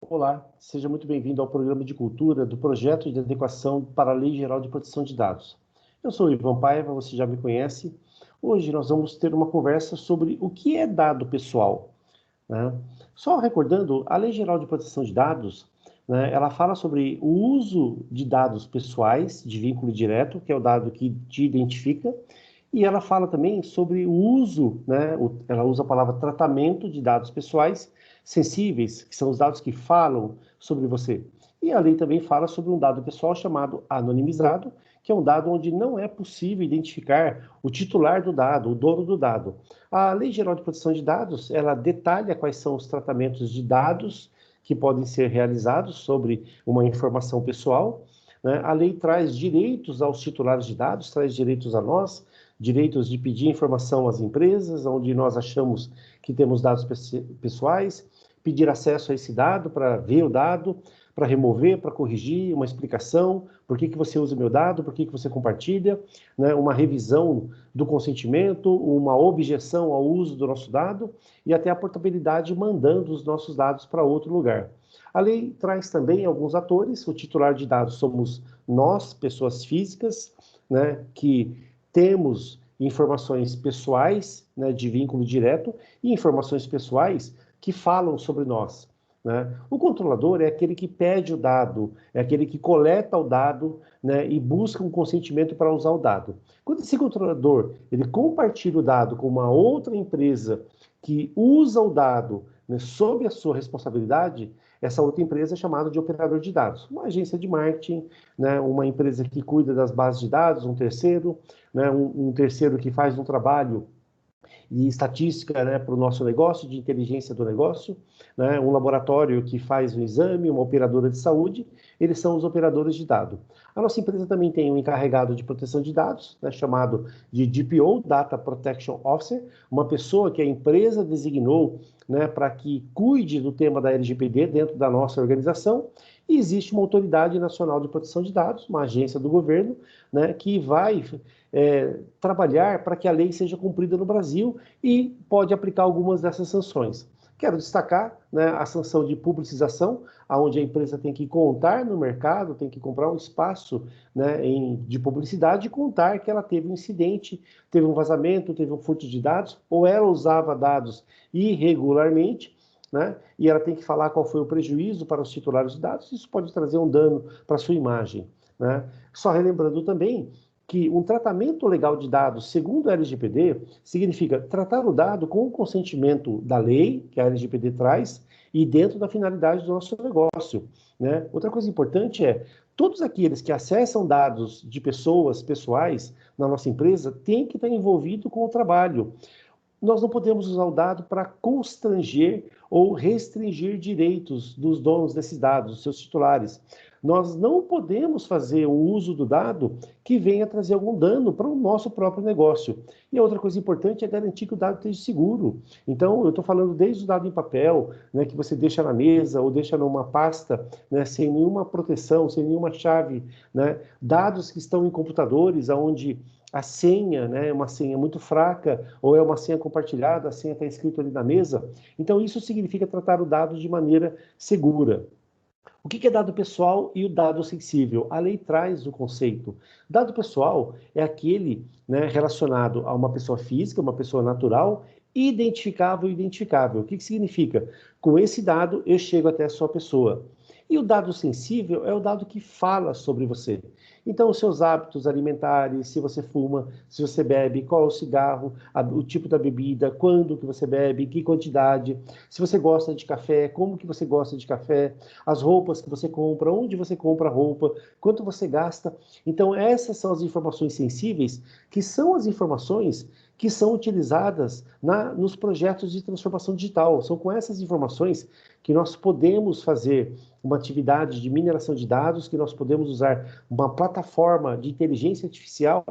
Olá, seja muito bem-vindo ao programa de cultura do Projeto de Adequação para a Lei Geral de Proteção de Dados. Eu sou o Ivan Paiva, você já me conhece. Hoje nós vamos ter uma conversa sobre o que é dado pessoal, né? Só recordando, a Lei Geral de Proteção de Dados, né, ela fala sobre o uso de dados pessoais de vínculo direto, que é o dado que te identifica, e ela fala também sobre o uso, né, ela usa a palavra tratamento de dados pessoais sensíveis, que são os dados que falam sobre você. E a lei também fala sobre um dado pessoal chamado anonimizado, que é um dado onde não é possível identificar o titular do dado, o dono do dado. A Lei Geral de Proteção de Dados, ela detalha quais são os tratamentos de dados que podem ser realizados sobre uma informação pessoal, né? A lei traz direitos aos titulares de dados, traz direitos a nós, direitos de pedir informação às empresas, onde nós achamos que temos dados pessoais, pedir acesso a esse dado para ver o dado, para remover, para corrigir, uma explicação, por que você usa o meu dado, por que você compartilha, né? Uma revisão do consentimento, uma objeção ao uso do nosso dado e até a portabilidade mandando os nossos dados para outro lugar. A lei traz também alguns atores, o titular de dados somos nós, pessoas físicas, né, que temos informações pessoais, né, de vínculo direto e informações pessoais que falam sobre nós, né? O controlador é aquele que pede o dado, é aquele que coleta o dado, né, e busca um consentimento para usar o dado. Quando esse controlador ele compartilha o dado com uma outra empresa que usa o dado, né, sob a sua responsabilidade, essa outra empresa é chamada de operador de dados. Uma agência de marketing, né, uma empresa que cuida das bases de dados, um terceiro, né, um terceiro que faz um trabalho e estatística, né, para o nosso negócio, de inteligência do negócio, né, um laboratório que faz um exame, uma operadora de saúde, eles são os operadores de dado. A nossa empresa também tem um encarregado de proteção de dados, né, chamado de DPO, Data Protection Officer, uma pessoa que a empresa designou, né, para que cuide do tema da LGPD dentro da nossa organização, e existe uma autoridade nacional de proteção de dados, uma agência do governo, né, que vai trabalhar para que a lei seja cumprida no Brasil e pode aplicar algumas dessas sanções. Quero destacar, né, a sanção de publicização, onde a empresa tem que contar no mercado, tem que comprar um espaço, né, de publicidade e contar que ela teve um incidente, teve um vazamento, teve um furto de dados, ou ela usava dados irregularmente, né, e ela tem que falar qual foi o prejuízo para os titulares de dados, isso pode trazer um dano para a sua imagem, né? Só relembrando também que um tratamento legal de dados, segundo a LGPD, significa tratar o dado com o consentimento da lei, que a LGPD traz, e dentro da finalidade do nosso negócio, né? Outra coisa importante é, todos aqueles que acessam dados de pessoas, pessoais, na nossa empresa, têm que estar envolvido com o trabalho. Nós não podemos usar o dado para constranger ou restringir direitos dos donos desses dados, dos seus titulares. Nós não podemos fazer o uso do dado que venha trazer algum dano para o nosso próprio negócio. E a outra coisa importante é garantir que o dado esteja seguro. Então, eu estou falando desde o dado em papel, né, que você deixa na mesa ou deixa numa pasta, né, sem nenhuma proteção, sem nenhuma chave, né, dados que estão em computadores, onde a senha, né, é uma senha muito fraca, ou é uma senha compartilhada, a senha está escrita ali na mesa. Então, isso significa tratar o dado de maneira segura. O que é dado pessoal e o dado sensível? A lei traz o conceito. Dado pessoal é aquele, né, relacionado a uma pessoa física, uma pessoa natural, identificável e identificável. O que significa? Com esse dado, eu chego até a sua pessoa. E o dado sensível é o dado que fala sobre você. Então, os seus hábitos alimentares, se você fuma, se você bebe, qual é o cigarro, o tipo da bebida, quando que você bebe, que quantidade, se você gosta de café, como que você gosta de café, as roupas que você compra, onde você compra a roupa, quanto você gasta. Então, essas são as informações sensíveis, que são as informações que são utilizadas nos projetos de transformação digital. São com essas informações que nós podemos fazer uma atividade de mineração de dados, que nós podemos usar uma plataforma de inteligência artificial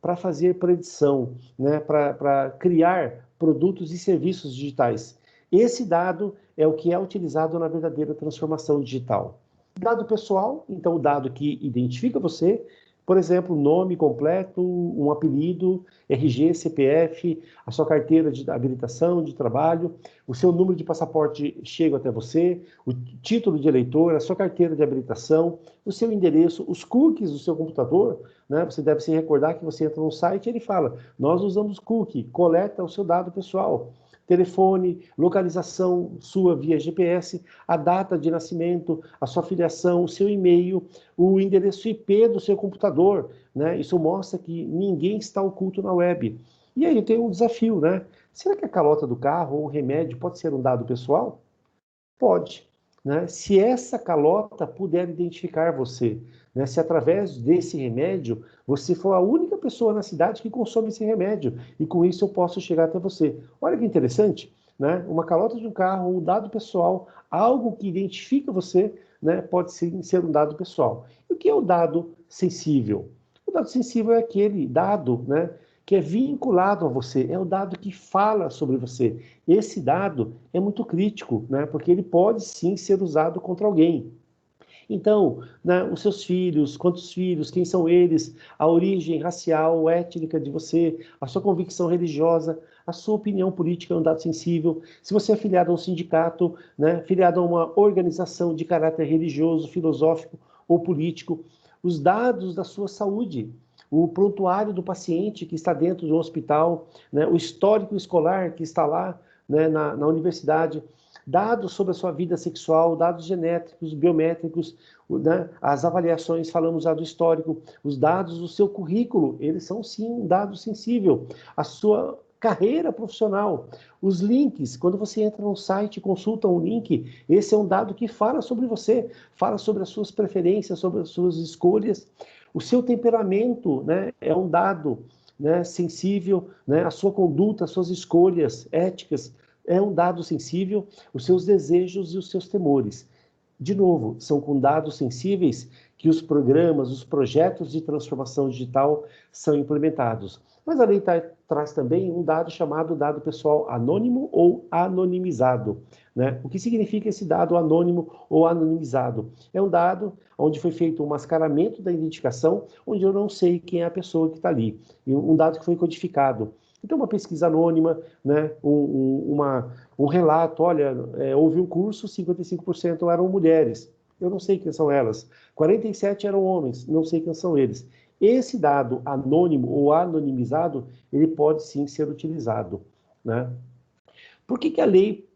para fazer predição, né, para criar produtos e serviços digitais. Esse dado é o que é utilizado na verdadeira transformação digital. Dado pessoal, então o dado que identifica você, Por exemplo, nome completo, um apelido, RG, CPF, a sua carteira de habilitação, de trabalho, o seu número de passaporte chega até você, o título de eleitor, a sua carteira de habilitação, o seu endereço, os cookies do seu computador, né? Você deve se recordar que você entra no site e ele fala, nós usamos cookie, coleta o seu dado pessoal. Telefone, localização sua via GPS, a data de nascimento, a sua filiação, o seu e-mail, o endereço IP do seu computador, né? Isso mostra que ninguém está oculto na web. E aí tem um desafio, né? Será que a calota do carro ou o remédio pode ser um dado pessoal? Pode, né? Se essa calota puder identificar você, né? Se através desse remédio você for a única pessoa na cidade que consome esse remédio e com isso eu posso chegar até você. Olha que interessante, né? Uma calota de um carro, um dado pessoal, algo que identifica você, né? Pode ser um dado pessoal. E o que é o dado sensível? O dado sensível é aquele dado, né? Que é vinculado a você, é o dado que fala sobre você. Esse dado é muito crítico, né? Porque ele pode sim ser usado contra alguém. Então, né, os seus filhos, quantos filhos, quem são eles, a origem racial, étnica de você, a sua convicção religiosa, a sua opinião política é um dado sensível. Se você é filiado a um sindicato, né, filiado a uma organização de caráter religioso, filosófico ou político, os dados da sua saúde, o prontuário do paciente que está dentro de um hospital, né, o histórico escolar que está lá, né, na universidade, dados sobre a sua vida sexual, dados genéticos, biométricos, né, as avaliações, falamos já do histórico, os dados do seu currículo, eles são sim um dado sensível, a sua carreira profissional, os links, quando você entra no site e consulta um link, esse é um dado que fala sobre você, fala sobre as suas preferências, sobre as suas escolhas, o seu temperamento, né, é um dado, né, sensível, né, a sua conduta, as suas escolhas éticas, é um dado sensível, os seus desejos e os seus temores. De novo, são com dados sensíveis que os programas, os projetos de transformação digital são implementados. Mas a lei traz também um dado chamado dado pessoal anônimo ou anonimizado, né? O que significa esse dado anônimo ou anonimizado? É um dado onde foi feito um mascaramento da identificação, onde eu não sei quem é a pessoa que está ali. E um dado que foi codificado. Então, uma pesquisa anônima, né? Um relato, olha, houve um curso, 55% eram mulheres. Eu não sei quem são elas. 47 eram homens, não sei quem são eles. Esse dado anônimo ou anonimizado, ele pode sim ser utilizado, né? Por que a lei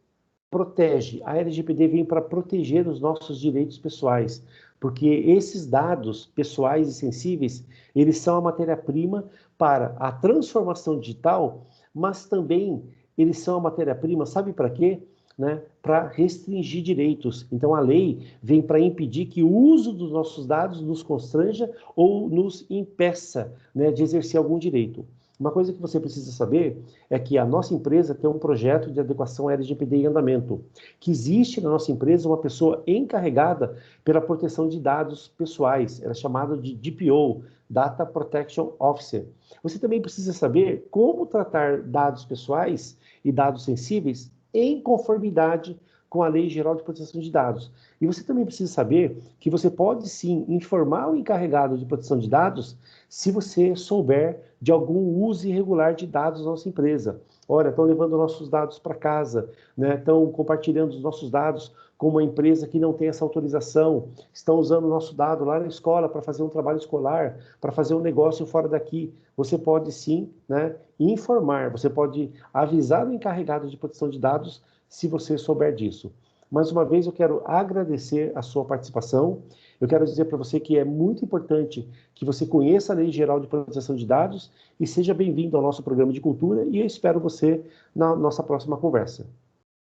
protege? A LGPD vem para proteger os nossos direitos pessoais, porque esses dados pessoais e sensíveis, eles são a matéria-prima para a transformação digital, mas também eles são a matéria-prima, sabe para quê? Né? Para restringir direitos. Então a lei vem para impedir que o uso dos nossos dados nos constranja ou nos impeça, né, de exercer algum direito. Uma coisa que você precisa saber é que a nossa empresa tem um projeto de adequação LGPD em andamento, que existe na nossa empresa uma pessoa encarregada pela proteção de dados pessoais, ela é chamada de DPO, Data Protection Officer. Você também precisa saber como tratar dados pessoais e dados sensíveis em conformidade com a Lei Geral de Proteção de Dados. E você também precisa saber que você pode sim informar o encarregado de proteção de dados se você souber de algum uso irregular de dados da nossa empresa. Olha, estão levando nossos dados para casa, né? Estão compartilhando os nossos dados com uma empresa que não tem essa autorização, estão usando o nosso dado lá na escola para fazer um trabalho escolar, para fazer um negócio fora daqui. Você pode sim, né, informar, você pode avisar o encarregado de proteção de dados se você souber disso. Mais uma vez, eu quero agradecer a sua participação. Eu quero dizer para você que é muito importante que você conheça a Lei Geral de Proteção de Dados e seja bem-vindo ao nosso programa de cultura e eu espero você na nossa próxima conversa.